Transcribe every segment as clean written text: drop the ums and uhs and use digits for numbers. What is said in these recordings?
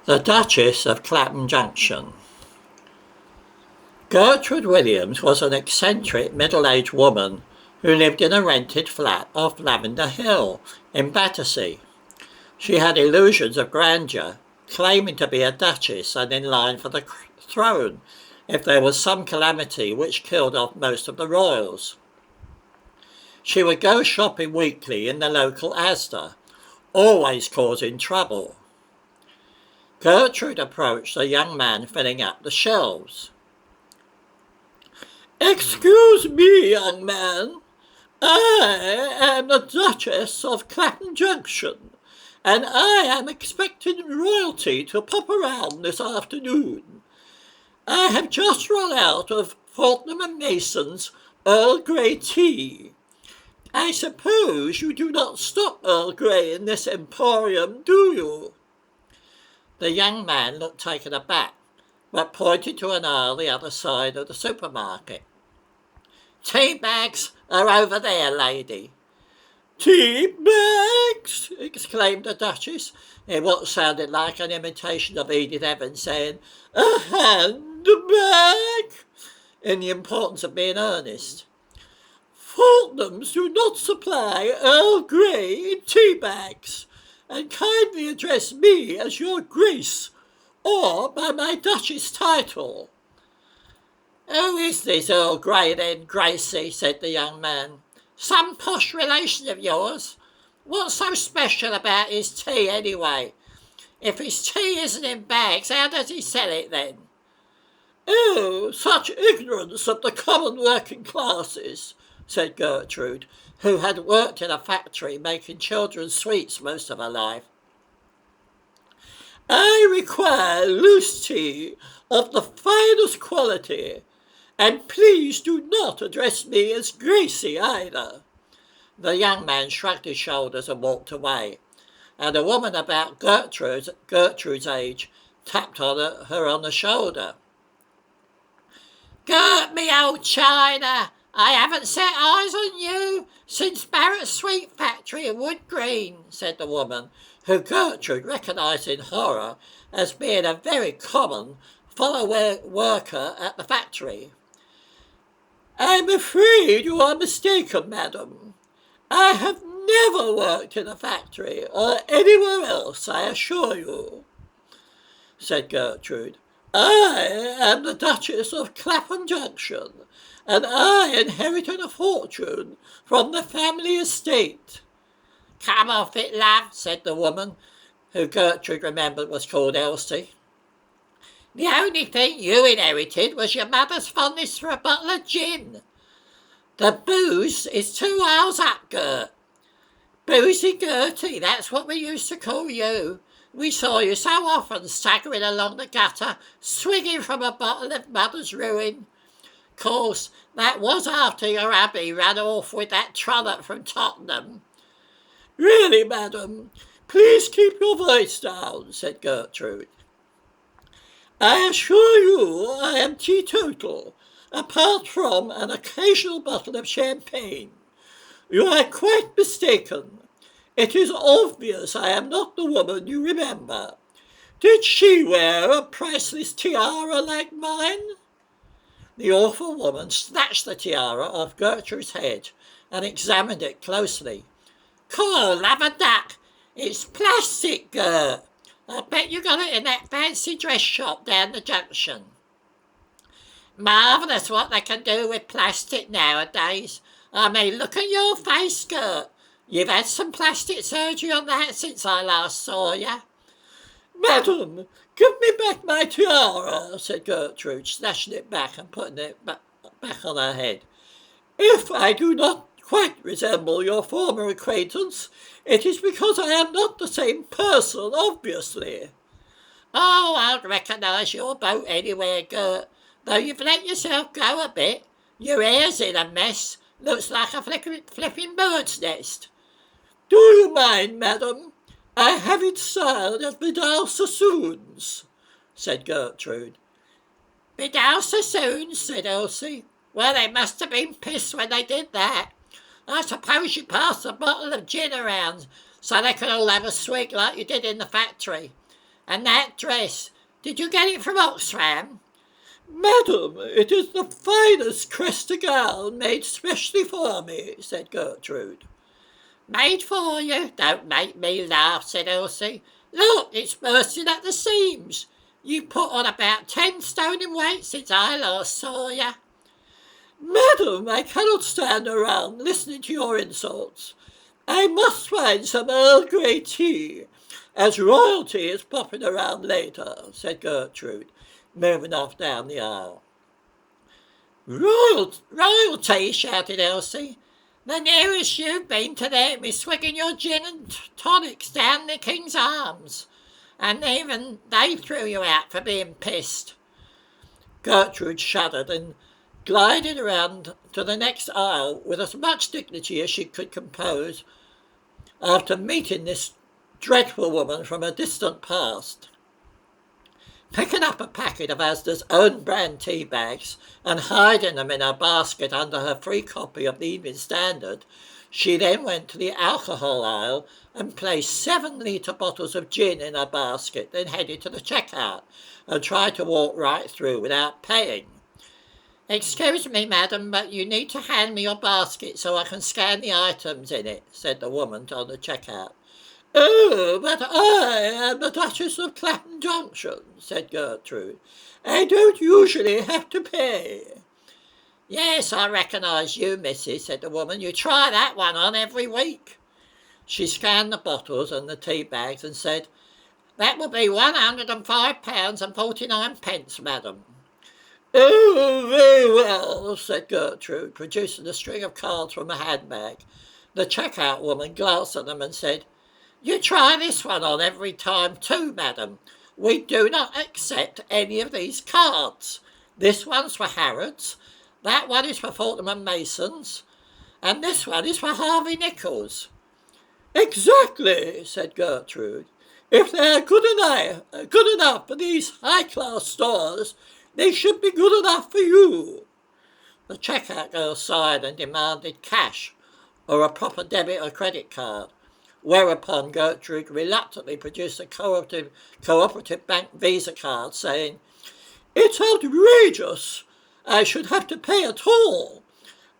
The Duchess of Clapham Junction. Gertrude Williams was an eccentric middle-aged woman who lived in a rented flat off Lavender Hill in Battersea. She had illusions of grandeur, claiming to be a duchess and in line for the throne if there was some calamity which killed off most of the royals. She would go shopping weekly in the local Asda, always causing trouble. Gertrude approached a young man filling up the shelves. "Excuse me, young man. I am the Duchess of Clapham Junction, and I am expecting royalty to pop around this afternoon. I have just run out of Fortnum and Mason's Earl Grey tea. I suppose you do not stock Earl Grey in this emporium, do you?" The young man looked taken aback, but pointed to an aisle the other side of the supermarket. "Tea bags are over there, lady." "Tea bags!" exclaimed the Duchess, in what sounded like an imitation of Edith Evans saying, "A handbag!" in the importance of being earnest. "Fortnums do not supply Earl Grey in tea bags, and kindly address me as your Grace, or by my Duchess title." "Who is this Earl Grey then, Gracie?" said the young man. "Some posh relation of yours? What's so special about his tea anyway? If his tea isn't in bags, how does he sell it then?" "Oh, such ignorance of the common working classes," said Gertrude, who had worked in a factory making children's sweets most of her life. "I require loose tea of the finest quality, and please do not address me as Gracie either." The young man shrugged his shoulders and walked away, and a woman about Gertrude's age tapped her on the shoulder. "Gert, me old China, I haven't set eyes on you since Barrett's Sweet Factory in Wood Green," said the woman, who Gertrude recognised in horror as being a very common fellow worker at the factory. "I'm afraid you are mistaken, madam. I have never worked in a factory or anywhere else, I assure you," said Gertrude. "I am the Duchess of Clapham Junction, and I inherited a fortune from the family estate." "Come off it, love," said the woman, who Gertrude remembered was called Elsie. "The only thing you inherited was your mother's fondness for a bottle of gin. The booze is 2 hours up, Gert. Boozy Gertie, that's what we used to call you. We saw you so often staggering along the gutter, swigging from a bottle of mother's ruin. Course, that was after your hubby ran off with that trollop from Tottenham." "Really, madam, please keep your voice down," said Gertrude. "I assure you I am teetotal, apart from an occasional bottle of champagne. You are quite mistaken. It is obvious I am not the woman you remember. Did she wear a priceless tiara like mine?" The awful woman snatched the tiara off Gertrude's head and examined it closely. "Call love a duck! It's plastic, Gert. I bet you got it in that fancy dress shop down the junction." "Marvellous what they can do with plastic nowadays. I mean, look at your face, Gert. You've had some plastic surgery on that since I last saw you." "Madam, give me back my tiara," said Gertrude, snatching it back and putting it back on her head. "If I do not quite resemble your former acquaintance, it is because I am not the same person, obviously." "Oh, I'd recognise your boat anywhere, Gert, though you've let yourself go a bit. Your hair's in a mess. Looks like a flipping bird's nest." "Do you mind, madam? I have it styled as Vidal Sassoons," said Gertrude. "Vidal Sassoons," said Elsie. "Well, they must have been pissed when they did that. I suppose you passed a bottle of gin around so they could all have a swig like you did in the factory. And that dress, did you get it from Oxfam? Madam, it is the finest cresta gown made specially for me, said Gertrude. Made for you? Don't make me laugh, said Elsie. Look, it's bursting at the seams. You put on about 10 stone in weight since I last saw you. Madam, I cannot stand around listening to your insults. I must find some Earl Grey tea, as royalty is popping around later, said Gertrude, moving off down the aisle. Royalty, shouted Elsie. The nearest you've been to them is swigging your gin and tonics down the King's Arms. And even they threw you out for being pissed. Gertrude shuddered and glided around to the next aisle with as much dignity as she could compose after meeting this dreadful woman from a distant past. Picking up a packet of Asda's own brand tea bags and hiding them in her basket under her free copy of the Evening Standard, she then went to the alcohol aisle and placed 7-litre bottles of gin in her basket, then headed to the checkout and tried to walk right through without paying. Excuse me, madam, but you need to hand me your basket so I can scan the items in it, said the woman on the checkout. Oh, but I am the Duchess of Clapham, Junction, said Gertrude. I don't usually have to pay. Yes, I recognise you, missus, said the woman. You try that one on every week. She scanned the bottles and the tea bags and said, That will be £105.49, madam. Oh, very well, said Gertrude, producing a string of cards from a handbag. The checkout woman glanced at them and said, You try this one on every time too, madam. We do not accept any of these cards. This one's for Harrods, that one is for Fortnum and Masons, and this one is for Harvey Nichols. Exactly, said Gertrude. If they are good enough for these high-class stores, they should be good enough for you. The checkout girl sighed and demanded cash, or a proper debit or credit card, whereupon Gertrude reluctantly produced a cooperative bank Visa card, saying, It's outrageous. I should have to pay at all.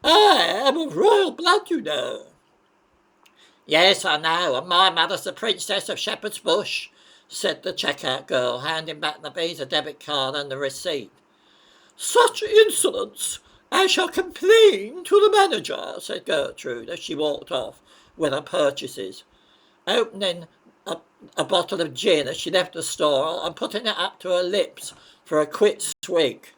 I am of royal blood, you know. Yes, I know, and my mother's the Princess of Shepherd's Bush, said the checkout girl, handing back the Visa debit card and the receipt. Such insolence! I shall complain to the manager, said Gertrude as she walked off with her purchases, opening a bottle of gin as she left the store and putting it up to her lips for a quick swig.